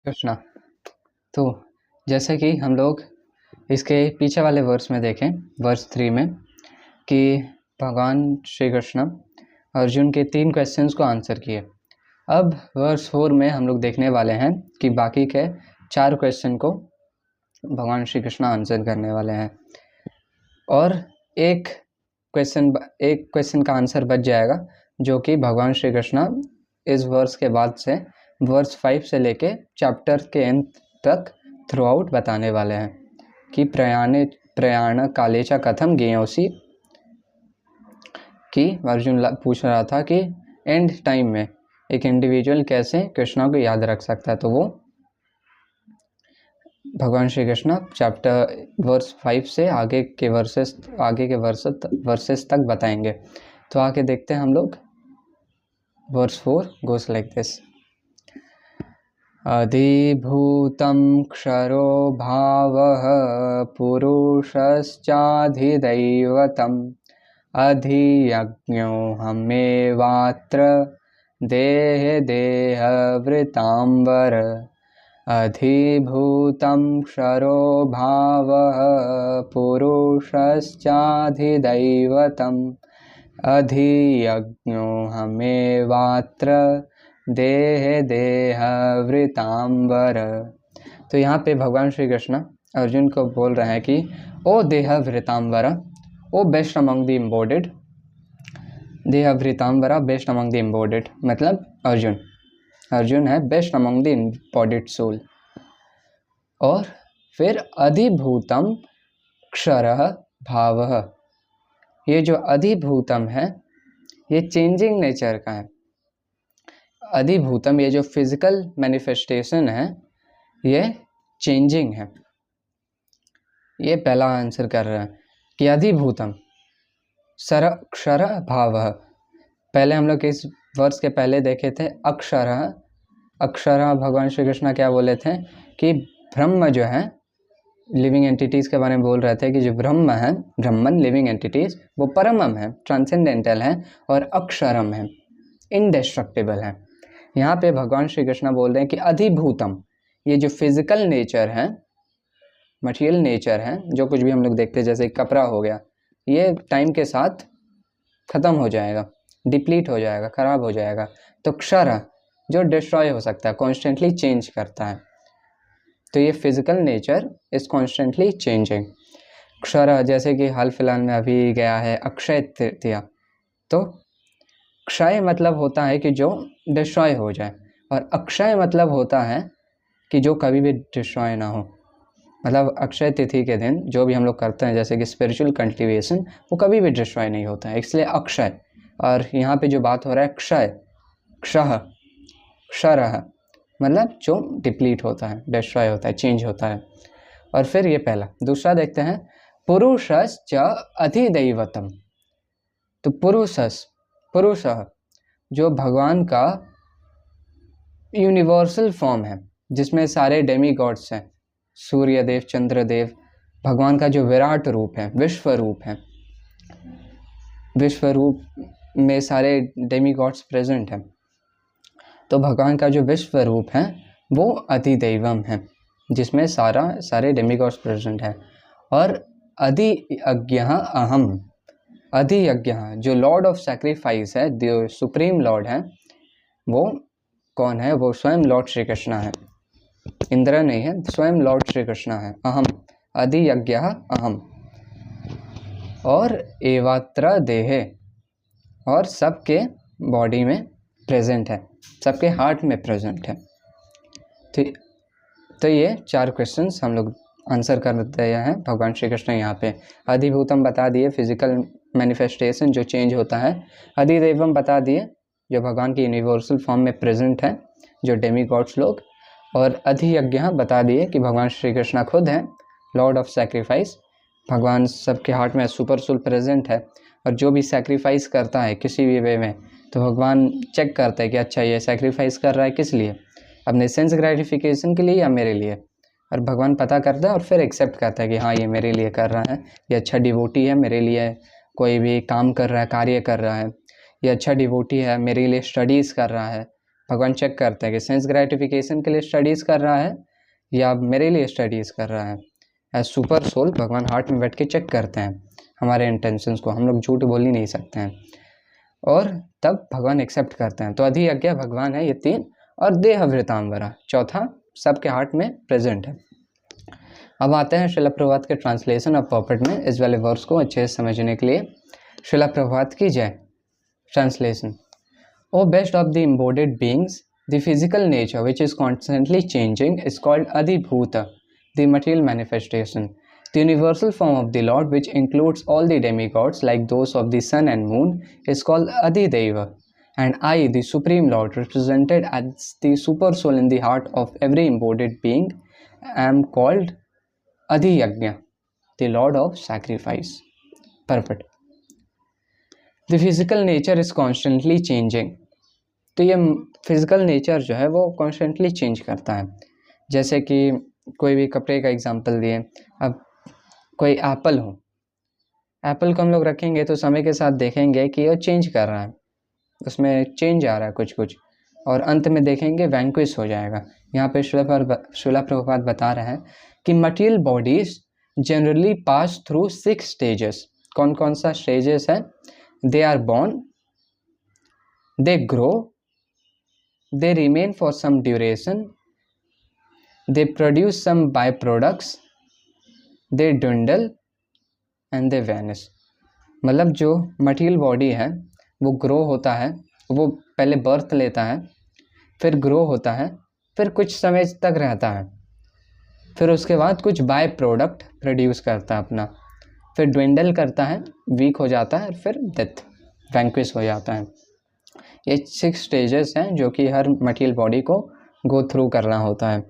कृष्णा। तो जैसे कि हम लोग इसके पीछे वाले वर्स में देखें, वर्स 3 में, कि भगवान श्री कृष्ण अर्जुन के 3 क्वेश्चंस को आंसर किए। अब वर्स 4 में हम लोग देखने वाले हैं कि बाकी के 4 क्वेश्चन को भगवान श्री कृष्ण आंसर करने वाले हैं और एक क्वेश्चन का आंसर बच जाएगा, जो कि भगवान श्री कृष्ण इस वर्स के बाद से वर्स 5 से लेके चैप्टर के एंड तक थ्रू आउट बताने वाले हैं कि प्रयाण काले च कथम ज्ञेयोसी, कि अर्जुन पूछ रहा था कि एंड टाइम में एक इंडिविजुअल कैसे कृष्णा को याद रख सकता है। तो वो भगवान श्री कृष्ण चैप्टर वर्स 5 से आगे के वर्सेस तक बताएंगे। तो आगे देखते हैं हम लोग। वर्स 4 गोes लाइक दिस। अधिभूतं क्षरो भावः पुरुषश्चाधिदैवतम् अधियज्ञोऽहमेवात्र देहवृताम्बर। अधिभूतं क्षरो भावः पुरुषश्चाधिदैवतम् अधियज्ञोऽहमेवात्र देहवृताम्बर। तो यहाँ पे भगवान श्री कृष्ण अर्जुन को बोल रहे हैं कि ओ देहवृताम्बर, ओ बेस्ट अमंग द इम्बॉडीड। देहवृताम्बरा बेस्ट अमंग द इम्बॉडीड मतलब अर्जुन है best among the embodied soul. और फिर अधिभूतम क्षरः भावः, ये जो अधिभूतम है ये चेंजिंग नेचर का है। अधिभूतम, ये जो फिजिकल मैनिफेस्टेशन है ये चेंजिंग है। ये पहला आंसर कर रहा है कि अधिभूतम क्षर भावः। पहले हम लोग इस वर्स के पहले देखे थे अक्षर भगवान श्री कृष्ण क्या बोले थे कि ब्रह्म जो है, लिविंग एंटिटीज के बारे में बोल रहे थे कि जो ब्रह्म है, ब्रह्मन लिविंग एंटिटीज, वो परमम है, ट्रांसेंडेंटल है और अक्षरम है, इंडेस्ट्रक्टिबल है। यहाँ पे भगवान श्री कृष्ण बोल रहे हैं कि अधिभूतम, ये जो फिजिकल नेचर है, मटेरियल नेचर है, जो कुछ भी हम लोग देखते हैं जैसे कपड़ा हो गया, ये टाइम के साथ खत्म हो जाएगा, डिप्लीट हो जाएगा, खराब हो जाएगा। तो क्षर जो डिस्ट्रॉय हो सकता है, कॉन्स्टेंटली चेंज करता है। तो ये physical nature is constantly changing. क्षर जैसे कि हाल फिलहाल में अभी गया है अक्षय तृतीया, तो क्षय मतलब होता है कि जो डिस्ट्रॉय हो जाए, और अक्षय मतलब होता है कि जो कभी भी डिस्ट्रॉय ना हो। मतलब अक्षय तिथि के दिन जो भी हम लोग करते हैं जैसे कि स्पिरिचुअल कल्टीवेशन, वो कभी भी डिस्ट्रॉय नहीं होता है, इसलिए अक्षय। और यहाँ पे जो बात हो रहा है क्षय, क्षरः मतलब जो डिप्लीट होता है, डिस्ट्रॉय होता है, चेंज होता है। और फिर ये पहला। दूसरा देखते हैं पुरुषश्च अधिदैवतम। तो पुरुष जो भगवान का यूनिवर्सल फॉर्म है, जिसमें सारे डेमी गॉड्स हैं, सूर्यदेव, चंद्रदेव, भगवान का जो विराट रूप है, विश्व रूप में सारे डेमी गॉड्स प्रेजेंट हैं। तो भगवान का जो विश्व रूप है वो अधिदैवम है, जिसमें सारे डेमी गॉड्स प्रेजेंट है। और अधियज्ञः अहम, अधियज्ञः जो लॉर्ड ऑफ सैक्रिफाइस है, जो सुप्रीम लॉर्ड है, वो कौन है? वो स्वयं लॉर्ड श्री कृष्ण है, इंद्र नहीं है, स्वयं लॉर्ड श्री कृष्ण है। अहम, अधियज्ञः अहम। और एवात्र देहे, और सबके बॉडी में प्रेजेंट है, सबके हार्ट में प्रेजेंट है। तो ये 4 क्वेश्चंस हम लोग आंसर कर देते हैं भगवान श्री कृष्ण यहाँ पे। अधिभूतम बता दिए, फिजिकल मैनिफेस्टेशन जो चेंज होता है। अधिदैवम बता दिए, जो भगवान की यूनिवर्सल फॉर्म में प्रेजेंट है, जो डेमी गॉड्स लोग। और अधियज्ञ बता दिए कि भगवान श्री कृष्ण खुद हैं, लॉर्ड ऑफ सैक्रिफाइस। भगवान सबके हार्ट में सुपर सोल प्रेजेंट है, और जो भी सैक्रिफाइस करता है किसी भी वे में, तो भगवान चेक करता है कि अच्छा ये सैक्रिफाइस कर रहा है किस लिए, अपने सेंस ग्रेटिफिकेशन के लिए या मेरे लिए। और भगवान पता करता है और फिर एक्सेप्ट करता है कि हाँ ये मेरे लिए कर रहा है, ये अच्छा डिवोटी है, मेरे लिए कोई भी काम कर रहा है, कार्य कर रहा है, ये अच्छा डिवोटी है, मेरे लिए स्टडीज़ कर रहा है, भगवान चेक करते हैं कि सेंस ग्रेटिफिकेशन के लिए स्टडीज़ कर रहा है या मेरे लिए स्टडीज़ कर रहा है। एज सुपर सोल भगवान हार्ट में बैठ के चेक करते हैं हमारे इंटेंशंस को, हम लोग झूठ बोल ही नहीं सकते हैं, और तब भगवान एक्सेप्ट करते हैं। तो अधियज्ञा भगवान है ये 3, और देहवृतांबरा चौथा सबके हार्ट में प्रेजेंट है। अब आते हैं श्रील प्रभुपाद के ट्रांसलेशन ऑफ प्रॉफिट में इस वाले वर्स को अच्छे से समझने के लिए। श्रील प्रभुपाद की जय। Translation. O best of the embodied beings, the physical nature which is constantly changing is called Adibhuta, the material manifestation. The universal form of the Lord, which includes all the demigods like those of the sun and moon, is called Adideva. And I, the Supreme Lord, represented as the super soul in the heart of every embodied being, am called Adiyagnya, the Lord of Sacrifice. Perfect. The physical nature is constantly changing. तो ये physical nature जो है वो constantly change करता है। जैसे कि कोई भी कपड़े का एग्जांपल दिए, अब कोई एप्पल हो, एप्पल को हम लोग रखेंगे तो समय के साथ देखेंगे कि वो चेंज कर रहा है, उसमें चेंज आ रहा है कुछ कुछ, और अंत में देखेंगे वैंक्विश हो जाएगा। यहाँ पे श्रील प्रभुपाद बता रहे हैं कि material bodies generally pass through 6 stages. कौन कौन सा स्टेजेस है? They are born, they grow, they remain for some duration, they produce some byproducts, they dwindle and they vanish। मतलब जो मटेरियल बॉडी है वो ग्रो होता है, वो पहले बर्थ लेता है, फिर ग्रो होता है, फिर कुछ समय तक रहता है, फिर उसके बाद कुछ बाय प्रोडक्ट प्रोड्यूस करता है अपना, फिर ड्विंडल करता है, वीक हो जाता है, फिर डेथ वैंक्विश हो जाता है। ये 6 स्टेजेस हैं जो कि हर मटेरियल बॉडी को गो थ्रू करना होता है।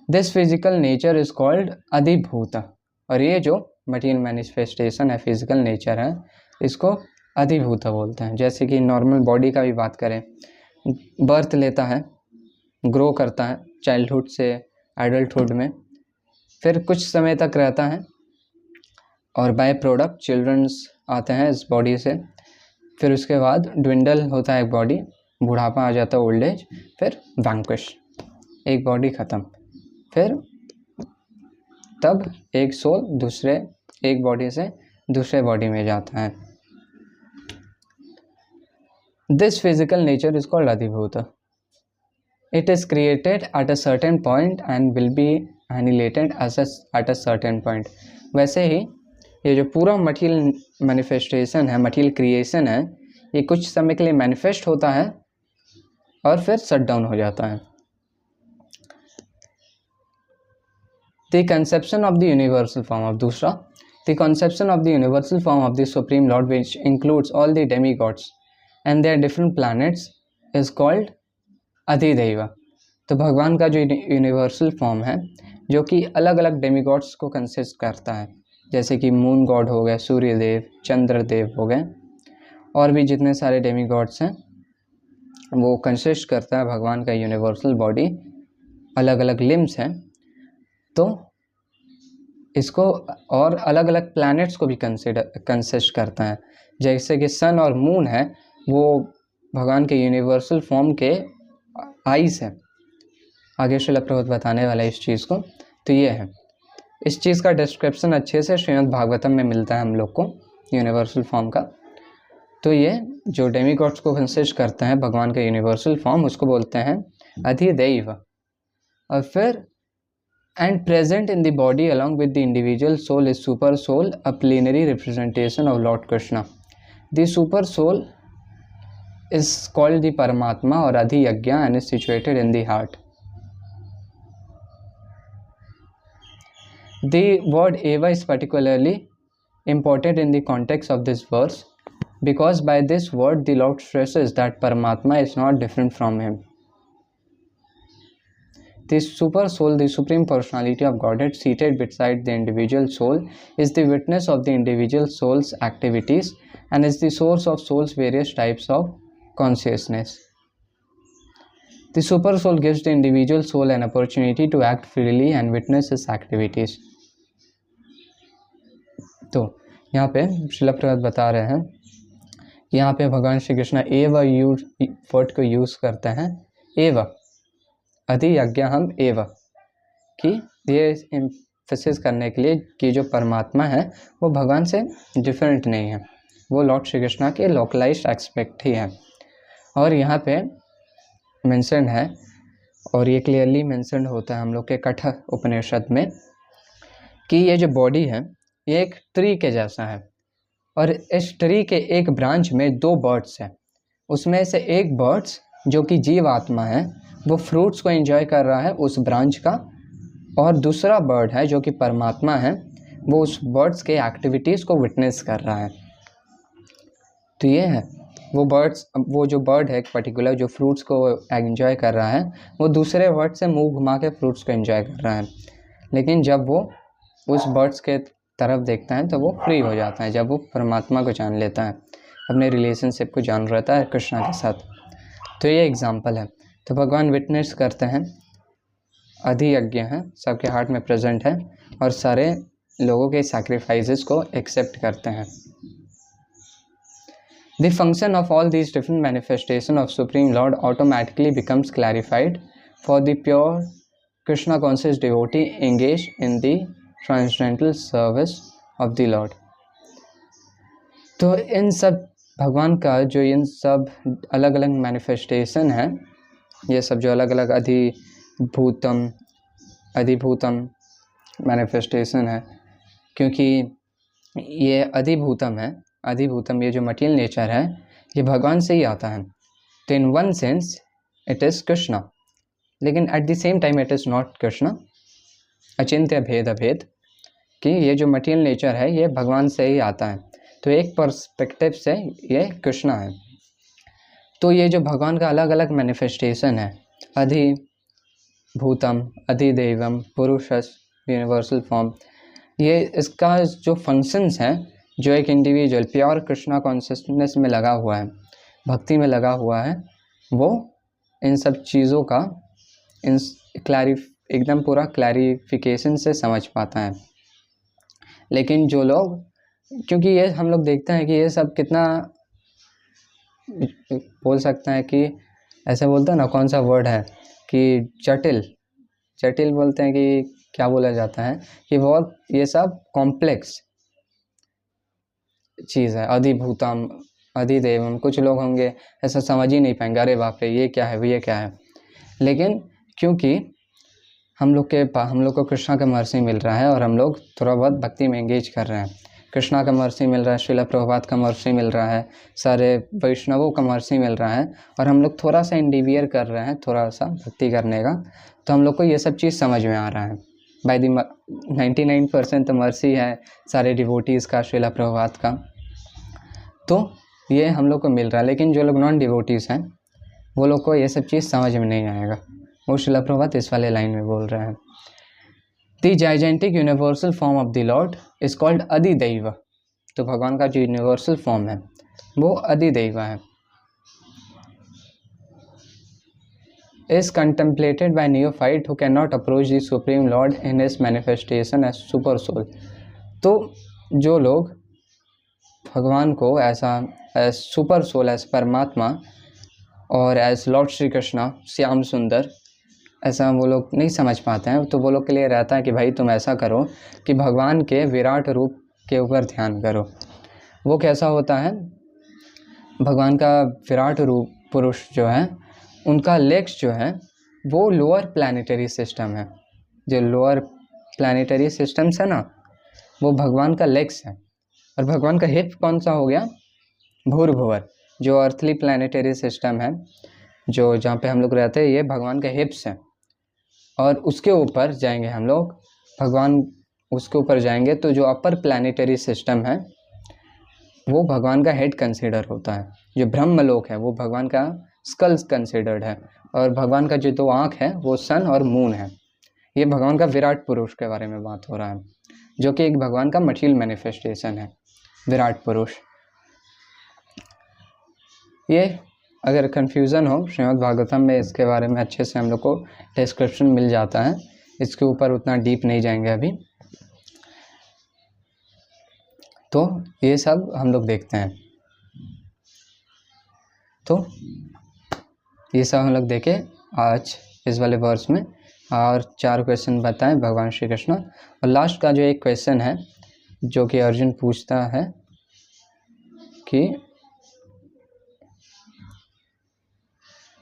This physical nature is called अधिभूत, और ये जो मटेरियल मैनिफेस्टेशन है, फिजिकल नेचर है, इसको अधिभूत बोलते हैं। जैसे कि नॉर्मल बॉडी का भी बात करें, बर्थ लेता है, ग्रो करता है चाइल्डहुड से एडल्टहुड में, फिर कुछ समय तक रहता है, और बाय प्रोडक्ट चिल्ड्रंस आते हैं इस बॉडी से, फिर उसके बाद ड्विंडल होता है एक बॉडी, बुढ़ापा आ जाता है, ओल्ड एज, फिर वैंक्विश, एक बॉडी ख़त्म, फिर तब एक सोल एक बॉडी से दूसरे बॉडी में जाता है। This physical nature is called अधिभूत। It is created at a certain point and will be annihilated at a certain point. वैसे ही ये जो पूरा मटेरियल मैनिफेस्टेशन है, मटेरियल क्रिएशन है, ये कुछ समय के लिए मैनिफेस्ट होता है और फिर शट डाउन हो जाता है। The conception of the universal form of दूसरा, the conception of the universal form of the supreme lord which includes all the demigods and their different planets is called अधिदैव। तो भगवान का जो यूनिवर्सल फॉर्म है, जो कि अलग अलग डेमीगॉड्स को कंसिस्ट करता है, जैसे कि मून गॉड हो गए, सूर्यदेव, चंद्रदेव हो गए, और भी जितने सारे डेमीगॉड्स हैं, वो कंसिस्ट करता है भगवान का यूनिवर्सल बॉडी। अलग अलग लिम्स हैं, तो इसको और अलग अलग प्लैनेट्स को भी कंसिस्ट करता है। जैसे कि सन और मून है, वो भगवान के यूनिवर्सल फॉर्म के आइस है। आगे श्रील प्रभुपाद बताने वाला है इस चीज़ को। तो ये है, इस चीज़ का डिस्क्रिप्शन अच्छे से श्रीमद् भागवतम में मिलता है हम लोग को, यूनिवर्सल फॉर्म का। तो ये जो डेमीगॉड्स को कंसिस्ट करते हैं भगवान का यूनिवर्सल फॉर्म, उसको बोलते हैं अधिदैव। और फिर and present in the body along with the individual soul is super soul, a plenary representation of lord Krishna. The super soul is called the परमात्मा और अधियज्ञ and is situated in the heart. The word eva is particularly important in the context of this verse, because by this word the Lord stresses that Paramatma is not different from him. The super soul, the supreme personality of Godhead seated beside the individual soul, is the witness of the individual soul's activities and is the source of soul's various types of consciousness. The super soul gives the individual soul an opportunity to act freely and witness his activities. तो यहाँ पे श्रील प्रभुपाद बता रहे हैं यहाँ पे भगवान श्री कृष्ण एव यूज वर्ड को यूज़ करते हैं, एव अधि यज्ञ हम एव, कि ये एम्फेसिस करने के लिए कि जो परमात्मा है वो भगवान से डिफरेंट नहीं है, वो लॉर्ड श्री कृष्ण के लोकलाइज्ड एस्पेक्ट ही है। और यहाँ पे मेंशन है, और ये क्लियरली मेंशन होता है हम लोग के कठ उपनिषद में, कि ये जो बॉडी है ये एक ट्री के जैसा है, और इस ट्री के एक ब्रांच में 2 बर्ड्स हैं। उसमें से एक बर्ड्स जो कि जीव आत्मा है वो फ्रूट्स को एंजॉय कर रहा है उस ब्रांच का, और दूसरा बर्ड है जो कि परमात्मा है वो उस बर्ड्स के एक्टिविटीज़ को विटनेस कर रहा है। तो ये है वो बर्ड्स, वो जो बर्ड है एक पर्टिकुलर जो फ्रूट्स को एंजॉय कर रहा है वो दूसरे बर्ड से मुंह घुमा के फ्रूट्स को एंजॉय कर रहा है, लेकिन जब वो उस बर्ड्स के तरफ देखता है तो वो फ्री हो जाता है, जब वो परमात्मा को जान लेता है, अपने रिलेशनशिप को जान रहता है कृष्णा के साथ। तो ये एग्जांपल है। तो भगवान विटनेस करते हैं, अधियज्ञ हैं, सबके हार्ट में प्रेजेंट है, और सारे लोगों के सैक्रिफाइसेस को एक्सेप्ट करते हैं। The function of all these different manifestations of Supreme Lord automatically becomes clarified for the pure Krishna conscious devotee engaged in the transcendental service of the Lord. तो इन सब भगवान का जो इन सब अलग अलग मैनिफेस्टेशन है, ये सब जो अलग अलग अधिभूतम मैनिफेस्टेशन है, क्योंकि ये अधिभूतम है, अधिभूतम ये जो मटीरियल नेचर है ये भगवान से ही आता है। तो in one sense it is Krishna, लेकिन at the same time it is not Krishna, अचिंत्य भेद अभेद, कि ये जो मटीरियल नेचर है ये भगवान से ही आता है। तो एक पर्सपेक्टिव से ये कृष्णा है। तो ये जो भगवान का अलग अलग मैनिफेस्टेशन है, अधिभूतम, अधिदेवम, पुरुषस, यूनिवर्सल फॉर्म, ये इसका जो फंक्शंस हैं, जो एक इंडिविजुअल प्योर कृष्णा कॉन्शियसनेस में लगा हुआ है, भक्ति में लगा हुआ है, वो इन सब चीज़ों का एकदम पूरा क्लैरिफिकेशन से समझ पाता है। लेकिन जो लोग, क्योंकि ये हम लोग देखते हैं कि ये सब कितना बोल सकते हैं कि ऐसे बोलते हैं ना, कौन सा वर्ड है कि जटिल बोलते हैं कि क्या बोला जाता है, कि बहुत ये सब कॉम्प्लेक्स चीज़ है। अधिभूतम, अधिदेवम, कुछ लोग होंगे ऐसा समझ ही नहीं पाएंगे, अरे बाप रे ये क्या है, ये क्या है। लेकिन क्योंकि हम लोग को कृष्णा का मर्सी मिल रहा है और हम लोग थोड़ा बहुत भक्ति में एंगेज कर रहे हैं, कृष्णा का मर्सी मिल रहा है, श्रील प्रभुपाद का मर्सी मिल रहा है, सारे वैष्णवों का मर्सी मिल रहा है, और हम लोग थोड़ा सा इंडिवियर कर रहे हैं, थोड़ा सा भक्ति करने का, तो हम लोग को ये सब चीज़ समझ में आ रहा है। बाय दी 99% तो मर्सी है सारे डिवोटीज़ का, श्रील प्रभुपाद का, तो ये हम लोग को मिल रहा है। लेकिन जो लोग नॉन डिवोटीज़ हैं वो लोग को ये सब चीज़ समझ में नहीं आएगा। वो श्रील प्रभुपाद इस वाले लाइन में बोल रहे हैं, the gigantic universal form of the lord is called अधिदैव। तो भगवान का जो यूनिवर्सल फॉर्म है वो अधिदैव है। Is contemplated by neophyte who can not approach the supreme lord in his manifestation as super soul. तो जो लोग भगवान को ऐसा एज सुपर सोल, एज परमात्मा और एज लॉर्ड श्री कृष्णा श्याम सुंदर, ऐसा वो लोग नहीं समझ पाते हैं, तो वो लोग के लिए रहता है कि भाई तुम ऐसा करो कि भगवान के विराट रूप के ऊपर ध्यान करो। वो कैसा होता है, भगवान का विराट रूप पुरुष जो है उनका लेग्स जो है वो लोअर प्लानिटरी सिस्टम है। जो लोअर प्लानिटरी सिस्टम्स है ना, वो भगवान का लेग्स है, और भगवान का हिप कौन सा हो गया, भूर्भुवर, जो अर्थली प्लानिटरी सिस्टम है, जो जहाँ पे हम लोग रहते हैं, ये भगवान के हिप्स हैं। और उसके ऊपर जाएंगे हम लोग, भगवान उसके ऊपर जाएंगे तो जो अपर प्लानिटरी सिस्टम है वो भगवान का हेड कंसीडर होता है। जो ब्रह्मलोक है वो भगवान का स्कल्स कंसीडर्ड है, और भगवान का जो 2 आँख है वो सन और मून है। ये भगवान का विराट पुरुष के बारे में बात हो रहा है, जो कि एक भगवान का मटीरियल मैनिफेस्टेशन है, विराट पुरुष। ये अगर कन्फ्यूज़न हो, श्रीमद् भागवतम में इसके बारे में अच्छे से हम लोग को डिस्क्रिप्शन मिल जाता है, इसके ऊपर उतना डीप नहीं जाएंगे अभी। तो ये सब हम लोग देखते हैं। तो ये सब हम लोग देखे आज इस वाले वर्स में, और 4 क्वेश्चन बताएं भगवान श्री कृष्ण। और लास्ट का जो एक क्वेश्चन है जो कि अर्जुन पूछता है कि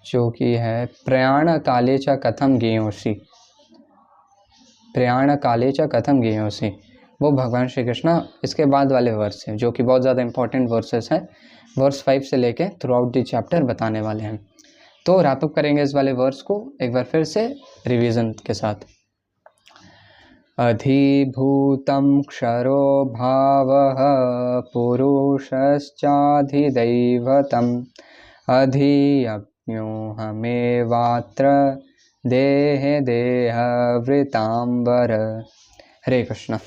जो कि है प्रयाण काले च कथम गेयोसी, प्रयाण काले च कथम गेयोसी, वो भगवान श्री कृष्ण इसके बाद वाले वर्स हैं जो कि बहुत ज़्यादा इंपॉर्टेंट वर्सेस हैं। वर्स 5 से लेके थ्रू आउट द चैप्टर बताने वाले हैं। तो रैपअप करेंगे इस वाले वर्स को एक बार फिर से रिवीजन के साथ। अधिभूतं क्षरो भावः पुरुषश्चाधिदैवतम् अधियज्ञोऽहमेवात्र देहे देहवृतांबर। हरे कृष्ण।